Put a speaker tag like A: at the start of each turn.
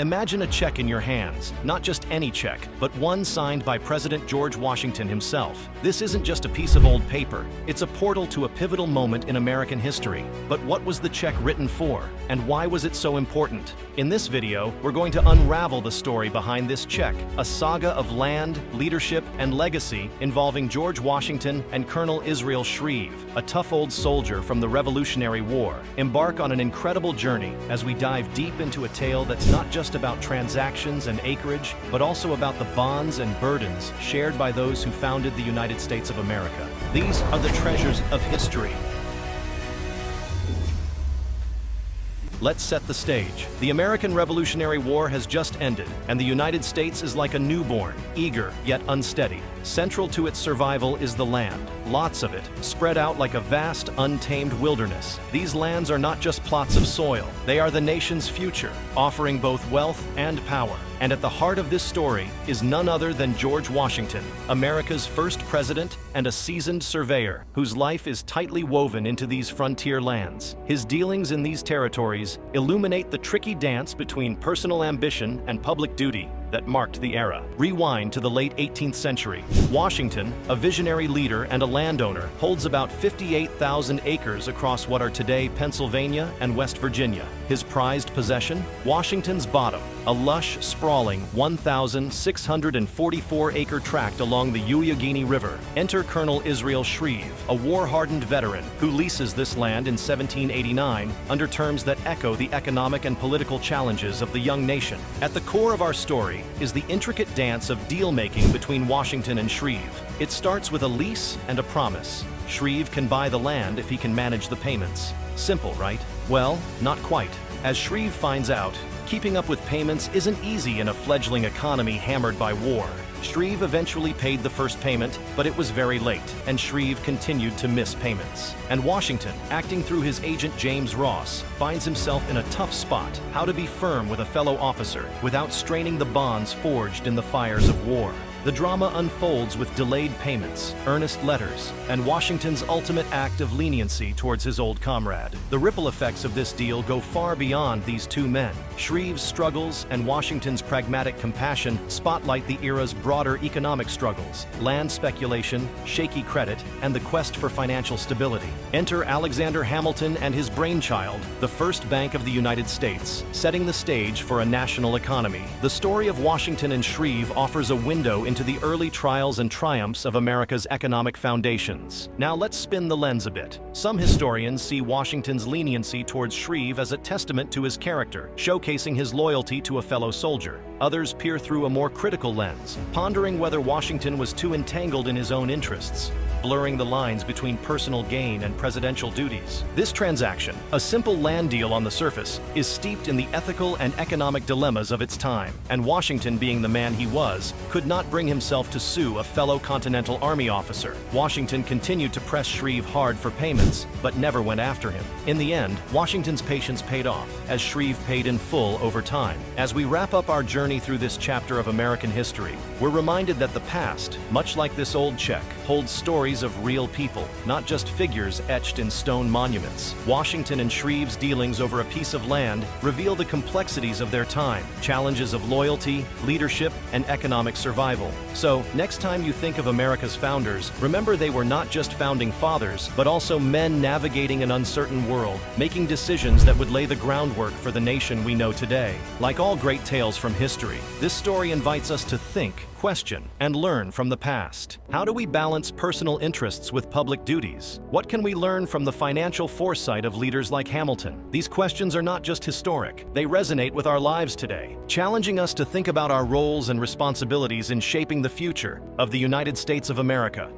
A: Imagine a check in your hands, not just any check, but one signed by President George Washington himself. This isn't just a piece of old paper, it's a portal to a pivotal moment in American history. But what was the check written for, and why was it so important? In this video, we're going to unravel the story behind this check, a saga of land, leadership, and legacy involving George Washington and Colonel Israel Shreve, a tough old soldier from the Revolutionary War. Embark on an incredible journey as we dive deep into a tale that's not just about transactions and acreage, but also about the bonds and burdens shared by those who founded the United States of America. These are the treasures of history. Let's set the stage. The American Revolutionary War has just ended, and the United States is like a newborn, eager yet unsteady. Central to its survival is the land, lots of it, spread out like a vast, untamed wilderness. These lands are not just plots of soil, they are the nation's future, offering both wealth and power. And at the heart of this story is none other than George Washington, America's first president and a seasoned surveyor, whose life is tightly woven into these frontier lands. His dealings in these territories illuminate the tricky dance between personal ambition and public duty that marked the era. Rewind to the late 18th century. Washington, a visionary leader and a landowner, holds about 58,000 acres across what are today Pennsylvania and West Virginia. His prized possession? Washington's Bottom, a lush, sprawling 1,644-acre tract along the Youghiogheny River. Enter Colonel Israel Shreve, a war-hardened veteran who leases this land in 1789 under terms that echo the economic and political challenges of the young nation. At the core of our story is the intricate dance of deal-making between Washington and Shreve. It starts with a lease and a promise. Shreve can buy the land if he can manage the payments. Simple, right? Well, not quite. As Shreve finds out, keeping up with payments isn't easy in a fledgling economy hammered by war. Shreve eventually paid the first payment, but it was very late, and Shreve continued to miss payments. And Washington, acting through his agent James Ross, finds himself in a tough spot: how to be firm with a fellow officer without straining the bonds forged in the fires of war. The drama unfolds with delayed payments, earnest letters, and Washington's ultimate act of leniency towards his old comrade. The ripple effects of this deal go far beyond these two men. Shreve's struggles and Washington's pragmatic compassion spotlight the era's broader economic struggles: land speculation, shaky credit, and the quest for financial stability. Enter Alexander Hamilton and his brainchild, the first bank of the United States, setting the stage for a national economy. The story of Washington and Shreve offers a window into the early trials and triumphs of America's economic foundations. Now let's spin the lens a bit. Some historians see Washington's leniency towards Shreve as a testament to his character, showcasing his loyalty to a fellow soldier. Others peer through a more critical lens, pondering whether Washington was too entangled in his own interests, blurring the lines between personal gain and presidential duties. This transaction, a simple land deal on the surface, is steeped in the ethical and economic dilemmas of its time, and Washington, being the man he was, could not bring himself to sue a fellow Continental Army officer. Washington continued to press Shreve hard for payments, but never went after him. In the end, Washington's patience paid off, as Shreve paid in full over time. As we wrap up our journey through this chapter of American history, we're reminded that the past, much like this old check, holds stories of real people, not just figures etched in stone monuments. Washington and Shreve's dealings over a piece of land reveal the complexities of their time, challenges of loyalty, leadership, and economic survival. So, next time you think of America's founders, remember they were not just founding fathers, but also men navigating an uncertain world, making decisions that would lay the groundwork for the nation we know today. Like all great tales from history, this story invites us to think, question, and learn from the past. How do we balance personal interests with public duties? What can we learn from the financial foresight of leaders like Hamilton? These questions are not just historic, they resonate with our lives today, challenging us to think about our roles and responsibilities in shaping the future of the United States of America.